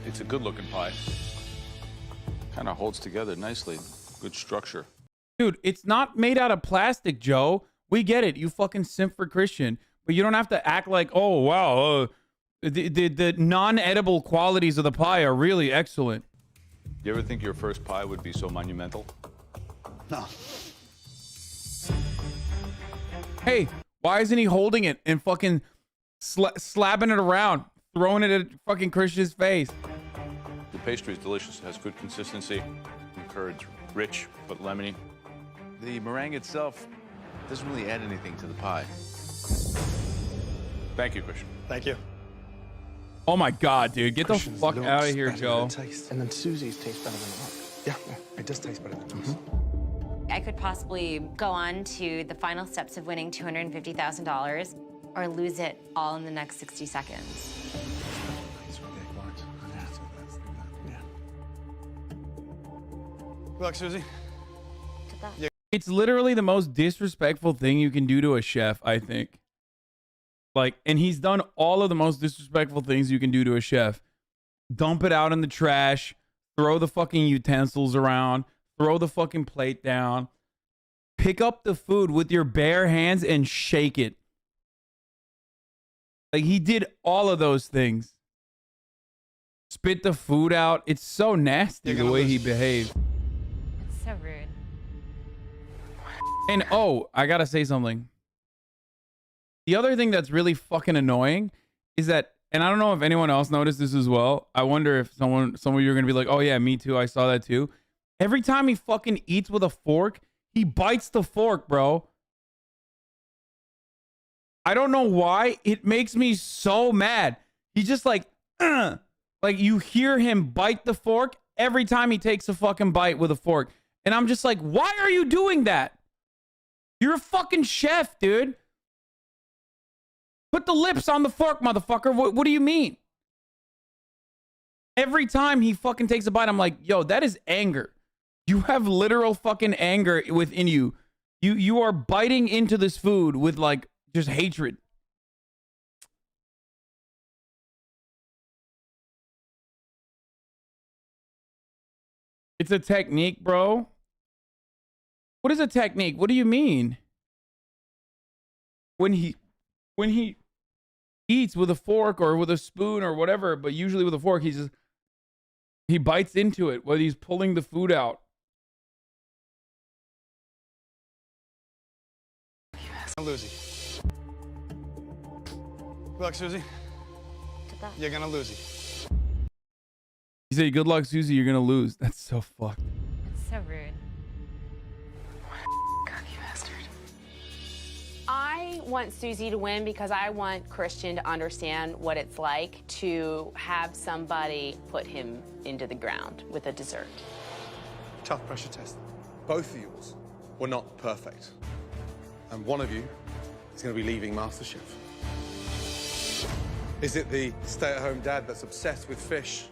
It's a good-looking pie. Kind of holds together nicely. Good structure. Dude, it's not made out of plastic, Joe. We get it. You fucking simp for Christian. But you don't have to act like, oh, wow, the non-edible qualities of the pie are really excellent. You ever think your first pie would be so monumental? No. Hey, why isn't he holding it and fucking slapping it around, throwing it at fucking Christian's face? The pastry is delicious. It has good consistency. The curds rich but lemony. The meringue itself doesn't really add anything to the pie. Thank you, Christian. Thank you. Oh my God, dude. Get Christian's the fuck out of here, looks Joe. better than taste. And then Susie's tastes better than mine. Yeah, it does taste better than yours. I could possibly go on to the final steps of winning $250,000 or lose it all in the next 60 seconds. Good luck, Susie. It's literally the most disrespectful thing you can do to a chef, I think. Like, and he's done all of the most disrespectful things you can do to a chef. Dump it out in the trash, throw the fucking utensils around, throw the fucking plate down, pick up the food with your bare hands and shake it. Like, he did all of those things. Spit the food out. It's so nasty the way he behaved. So rude. And oh, I gotta say something. The other thing that's really fucking annoying is that, and I don't know if anyone else noticed this as well. I wonder if some of you are gonna be like, oh yeah, me too. I saw that too. Every time he fucking eats with a fork, he bites the fork, bro. I don't know why. It makes me so mad. He's just like you hear him bite the fork every time he takes a fucking bite with a fork. And I'm just like, why are you doing that? You're a fucking chef, dude. Put the lips on the fork, motherfucker. What do you mean? Every time he fucking takes a bite, I'm like, yo, that is anger. You have literal fucking anger within you. You are biting into this food with like just hatred. It's a technique, bro. What is a technique? What do you mean? When he eats with a fork or with a spoon or whatever, but usually with a fork, he bites into it while he's pulling the food out. Lose. Good luck, Susie. You're gonna lose it. You say, good luck, Susie, you're gonna lose. That's so fucked. So rude. I want Susie to win because I want Christian to understand what it's like to have somebody put him into the ground with a dessert. Tough pressure test. Both of yours were not perfect. And one of you is going to be leaving MasterChef. Is it the stay-at-home dad that's obsessed with fish,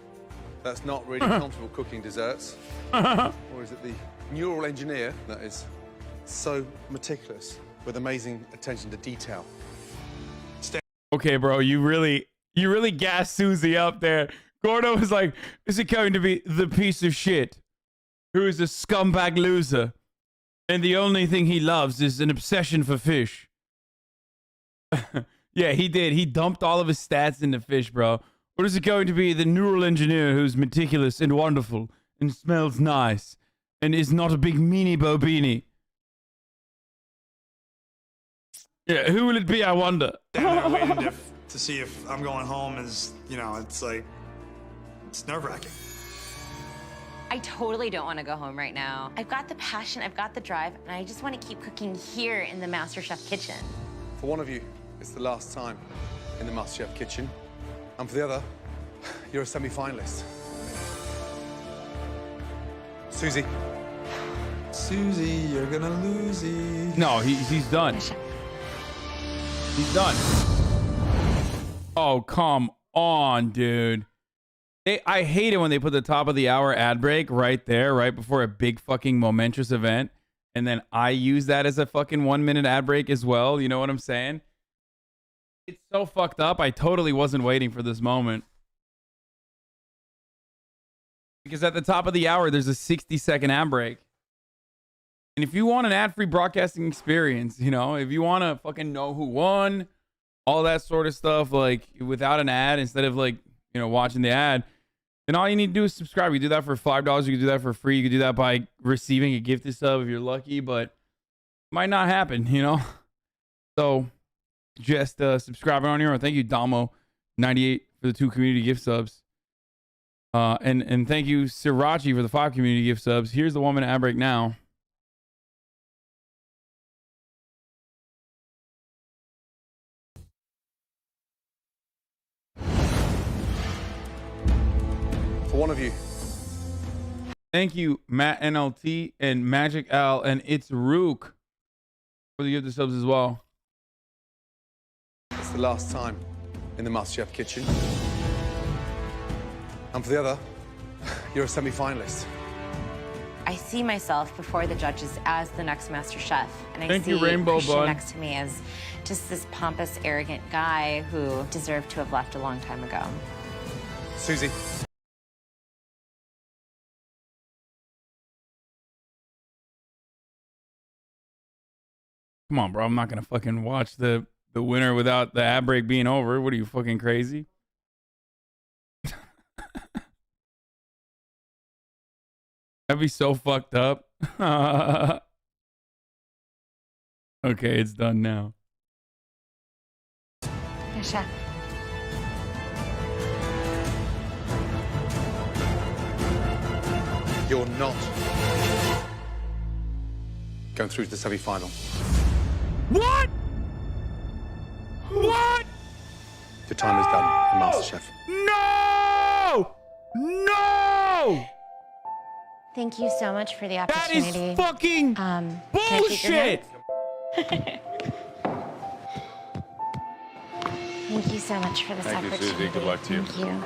that's not really comfortable cooking desserts? Or is it the neural engineer that is so meticulous with amazing attention to detail? Okay, bro, you really gassed Susie up there. Gordo was like, is it going to be the piece of shit who is a scumbag loser and the only thing he loves is an obsession for fish? Yeah, he did. He dumped all of his stats into fish, bro. Or is it going to be the neural engineer who's meticulous and wonderful and smells nice and is not a big meanie bobini? Yeah, who will it be, I wonder? Down there waiting to see if I'm going home is, you know, it's like, it's nerve-wracking. I totally don't want to go home right now. I've got the passion, I've got the drive, and I just want to keep cooking here in the MasterChef kitchen. For one of you, it's the last time in the MasterChef kitchen. And for the other, you're a semi-finalist. Susie. Susie, you're gonna lose it. No, he's done. He's done. Oh, come on, dude. I hate it when they put the top of the hour ad break right there, right before a big fucking momentous event. And then I use that as a fucking 1 minute ad break as well. You know what I'm saying? It's so fucked up. I totally wasn't waiting for this moment. Because at the top of the hour, there's a 60-second ad break. And if you want an ad-free broadcasting experience, you know, if you want to fucking know who won, all that sort of stuff, like without an ad, instead of like, you know, watching the ad, then all you need to do is subscribe. You do that for $5. You can do that for free. You can do that by receiving a gifted sub if you're lucky, but it might not happen, you know? So just subscribing on your own. Thank you, Damo98 for the 2 community gift subs. And thank you, Srirachi, for the 5 community gift subs. Here's the 1 minute ad break now. For one of you. Thank you, Matt NLT and Magic Al and It's Rook for the gift subs as well. It's the last time in the MasterChef kitchen. And for the other, you're a semi-finalist. I see myself before the judges as the next MasterChef, and I Thank see you, Rainbow Christian Bud. next to me as just this pompous, arrogant guy who deserved to have left a long time ago. Susie. Come on, bro. I'm not going to fucking watch the winner without the ad break being over. What are you, fucking crazy? That'd be so fucked up. Okay, it's done now. Chef. You're not going through to the semi-final. What? What? Your time is done in MasterChef. No! No! Thank you so much for the That opportunity. is fucking bullshit! Thank you so much for this Thank you, opportunity. Susie. Good luck to you. Thank you.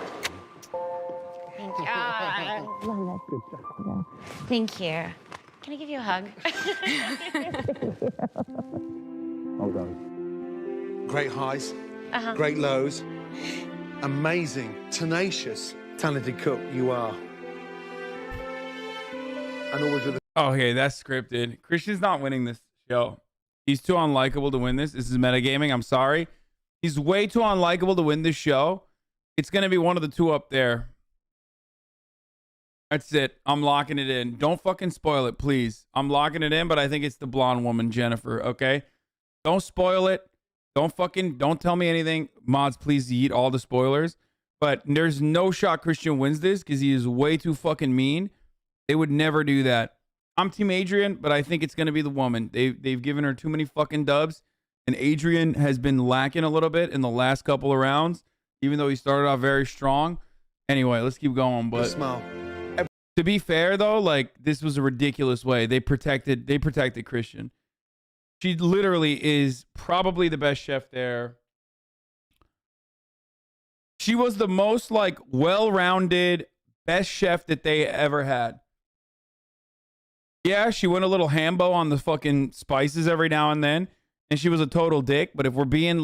Thank you. Thank you. Can I give you a hug? Well done. Great highs, great lows. Amazing, tenacious, talented cook you are. And always with Okay, that's scripted. Christian's not winning this show. He's too unlikable to win this. This is metagaming. I'm sorry. He's way too unlikable to win this show. It's going to be one of the two up there. That's it. I'm locking it in. Don't fucking spoil it, please. I'm locking it in, but I think it's the blonde woman, Jennifer, okay? Don't spoil it. Don't tell me anything. Mods, please eat all the spoilers. But there's no shot Christian wins this because he is way too fucking mean. They would never do that. I'm Team Adrian, but I think it's going to be the woman. They've given her too many fucking dubs. And Adrian has been lacking a little bit in the last couple of rounds, even though he started off very strong. Anyway, let's keep going. But smile. To be fair, though, like, this was a ridiculous way. They protected Christian. She literally is probably the best chef there. She was the most, like, well-rounded best chef that they ever had. Yeah, she went a little hambo on the fucking spices every now and then, and she was a total dick. But if we're being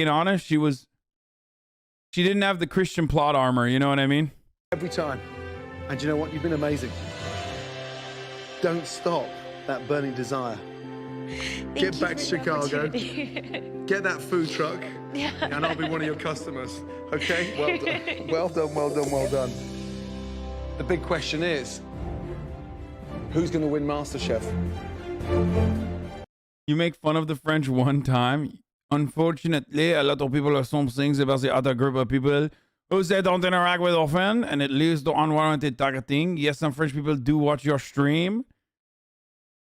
honest, she didn't have the Christian plot armor. You know what I mean? every time. And you know what? You've been amazing. Don't stop that burning desire. Get back to Chicago. Get that food truck. Yeah. And I'll be one of your customers. Okay? Well done. Well done, well done, well done. The big question is, who's going to win MasterChef? You make fun of the French one time. Unfortunately, a lot of people assume things about the other group of people who they don't interact with often, and it leads to unwarranted targeting. Yes, some French people do watch your stream.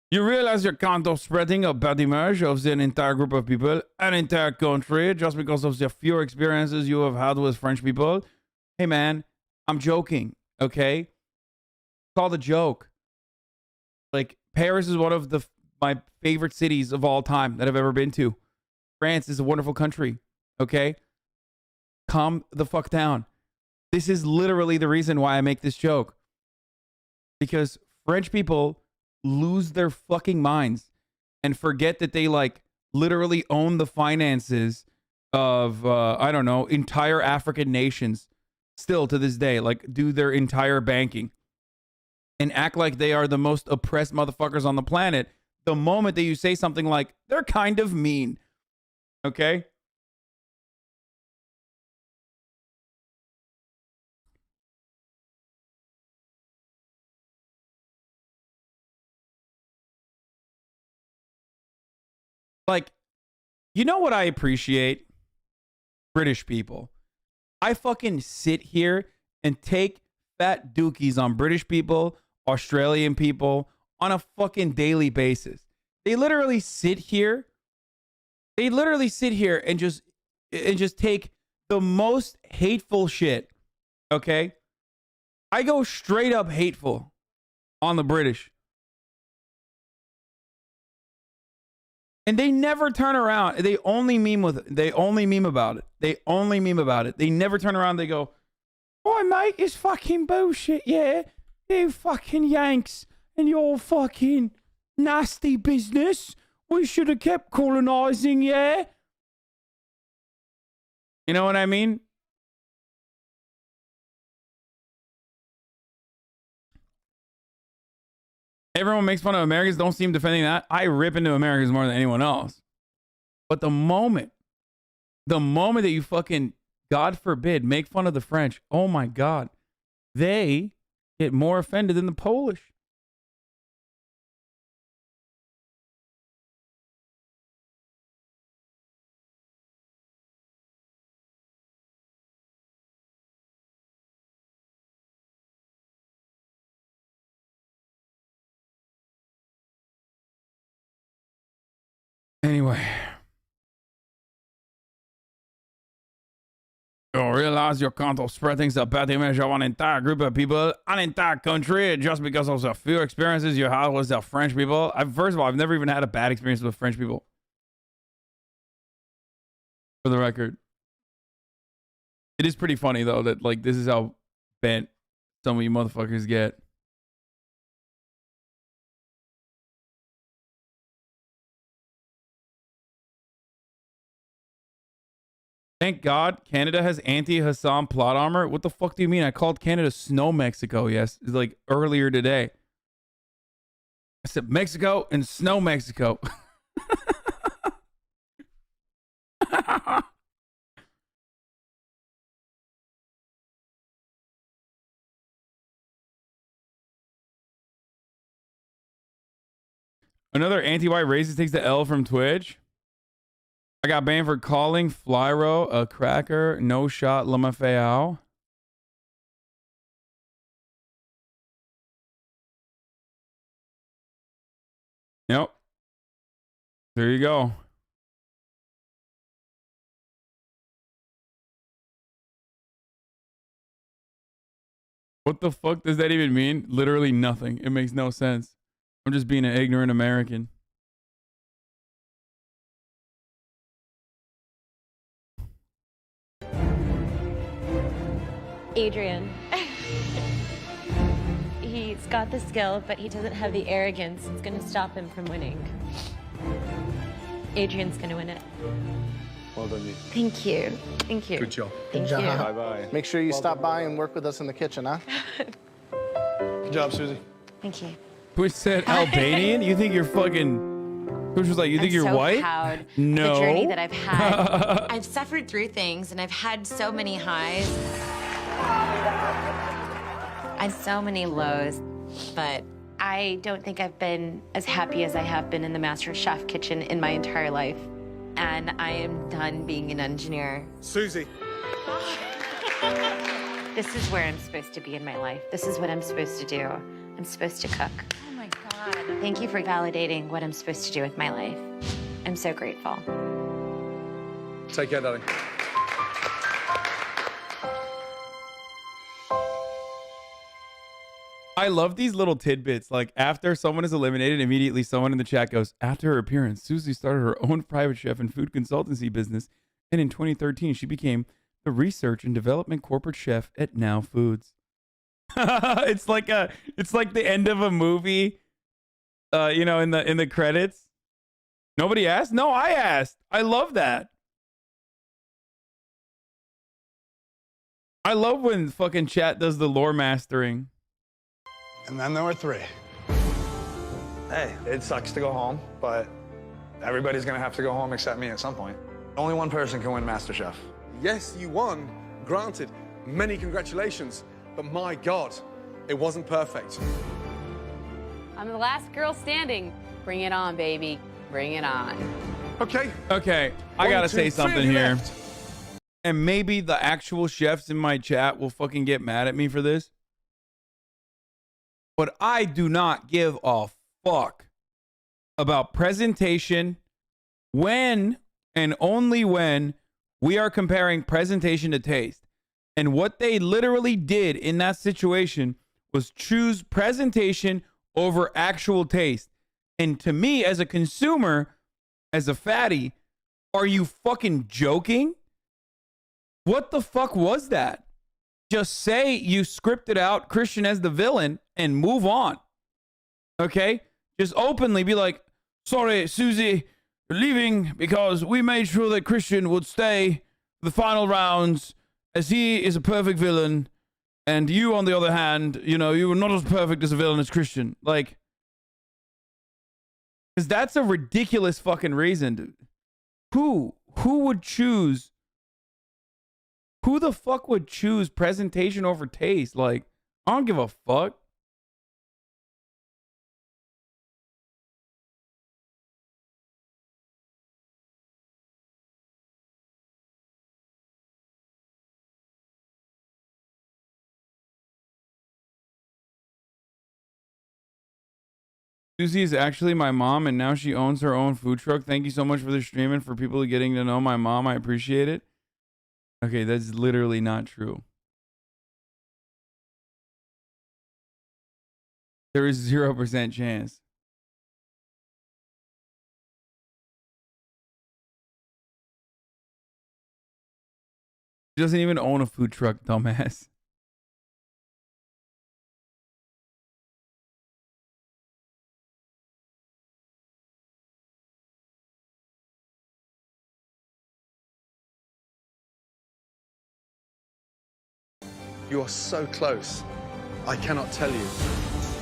You realize you're kind of spreading a bad image of an entire group of people, an entire country, just because of the few experiences you have had with French people. Hey, man, I'm joking, okay? Call the joke. Like, Paris is one of my favorite cities of all time that I've ever been to. France is a wonderful country, okay? Calm the fuck down. This is literally the reason why I make this joke. Because French people lose their fucking minds and forget that they like literally own the finances of I don't know, entire African nations still to this day, like do their entire banking and act like they are the most oppressed motherfuckers on the planet the moment that you say something like they're kind of mean. Okay? Like, you know what I appreciate? British people. I fucking sit here and take fat dookies on British people, Australian people on a fucking daily basis. They literally sit here. They literally sit here and just take the most hateful shit. Okay? I go straight up hateful on the British. And they never turn around. They only meme about it. They only meme about it. They never turn around. They go, "Oh, mate, it's fucking bullshit, yeah. You fucking Yanks and your fucking nasty business. We should have kept colonizing, yeah." You know what I mean? Everyone makes fun of Americans. Don't see him defending that. I rip into Americans more than anyone else. But the moment that you fucking, God forbid, make fun of the French, oh my God, they get more offended than the Polish. Anyway. You realize you can't spreading the bad image of an entire group of people, an entire country, just because of the few experiences you had with the French people. First of all, I've never even had a bad experience with French people. For the record. It is pretty funny, though, that, like, this is how bent some of you motherfuckers get. Thank God Canada has anti-Hasan plot armor. What the fuck do you mean? I called Canada Snow Mexico, yes, like earlier today. I said Mexico and Snow Mexico. Another anti-white racist takes the L from Twitch. I got banned for calling Flyro a cracker. No shot, Lamafeao. Yep. There you go. What the fuck does that even mean? Literally nothing. It makes no sense. I'm just being an ignorant American. Adrian. He's got the skill, but he doesn't have the arrogance. It's going to stop him from winning. Adrian's going to win it. Well done, you. Thank you. Thank you. Good job. Thank you. Bye-bye. Make sure you stop by and work with us in the kitchen, huh? Good job, Susie. Thank you. Twitch said Albanian? You think you're fucking... Twitch was like, you think you're so white? Proud no. of the journey that I've had. I've suffered through things and I've had so many highs. I've so many lows, but I don't think I've been as happy as I have been in the MasterChef kitchen in my entire life. And I am done being an engineer. Susie. This is where I'm supposed to be in my life. This is what I'm supposed to do. I'm supposed to cook. Oh my God. Thank you for validating what I'm supposed to do with my life. I'm so grateful. Take care, darling. I love these little tidbits. Like after someone is eliminated, immediately someone in the chat goes, after her appearance, Susie started her own private chef and food consultancy business. And in 2013, she became the research and development corporate chef at Now Foods. It's like the end of a movie, you know, in the credits. Nobody asked? No, I asked. I love that. I love when fucking chat does the lore mastering. And then there were 3. Hey, it sucks to go home, but everybody's gonna have to go home except me at some point. Only one person can win MasterChef. Yes, you won. Granted, many congratulations. But my God, it wasn't perfect. I'm the last girl standing. Bring it on, baby. Bring it on. Okay. Okay, I gotta say something here. Left. And maybe the actual chefs in my chat will fucking get mad at me for this. But I do not give a fuck about presentation when and only when we are comparing presentation to taste. And what they literally did in that situation was choose presentation over actual taste. And to me, as a consumer, as a fatty, are you fucking joking? What the fuck was that? Just say you scripted out Christian as the villain and move on. Okay? Just openly be like, sorry, Susie, you're leaving because we made sure that Christian would stay the final rounds as he is a perfect villain. And you, on the other hand, you know, you were not as perfect as a villain as Christian. Like, because that's a ridiculous fucking reason, dude. Who would choose? Who the fuck would choose presentation over taste? Like, I don't give a fuck. Susie is actually my mom, and now she owns her own food truck. Thank you so much for the stream and for people getting to know my mom. I appreciate it. Okay, that's literally not true. There is 0% chance. She doesn't even own a food truck, dumbass. You are so close. I cannot tell you.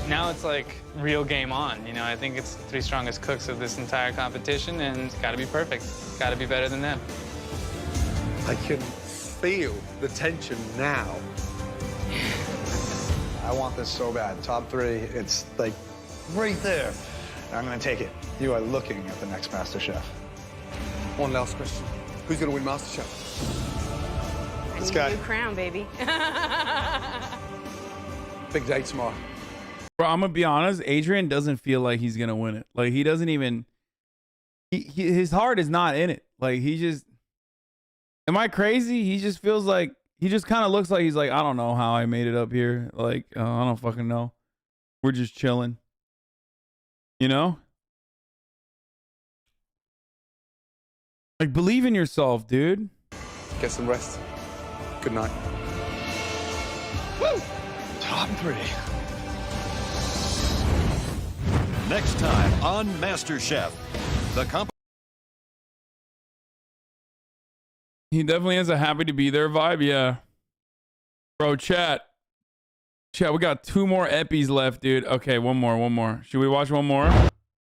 Now it's like real game on. You know, I think it's the 3 strongest cooks of this entire competition, and it's got to be perfect. It's got to be better than them. I can feel the tension now. I want this so bad. Top 3, it's like right there. I'm gonna take it. You are looking at the next MasterChef. One last question. Who's gonna win MasterChef? This guy. New crown, baby. Big day tomorrow. Bro, I'm gonna be honest. Adrian doesn't feel like he's gonna win it. Like he doesn't even. His heart is not in it. Like he just. Am I crazy? He just feels like he just kind of looks like he's like, I don't know how I made it up here. Like I don't fucking know. We're just chilling. You know. Like believe in yourself, dude. Get some rest. Good night. Woo! Top 3. Next time on MasterChef, the He definitely has a happy to be there vibe, yeah. Bro, chat, we got 2 more epis left, dude. Okay, one more. Should we watch one more?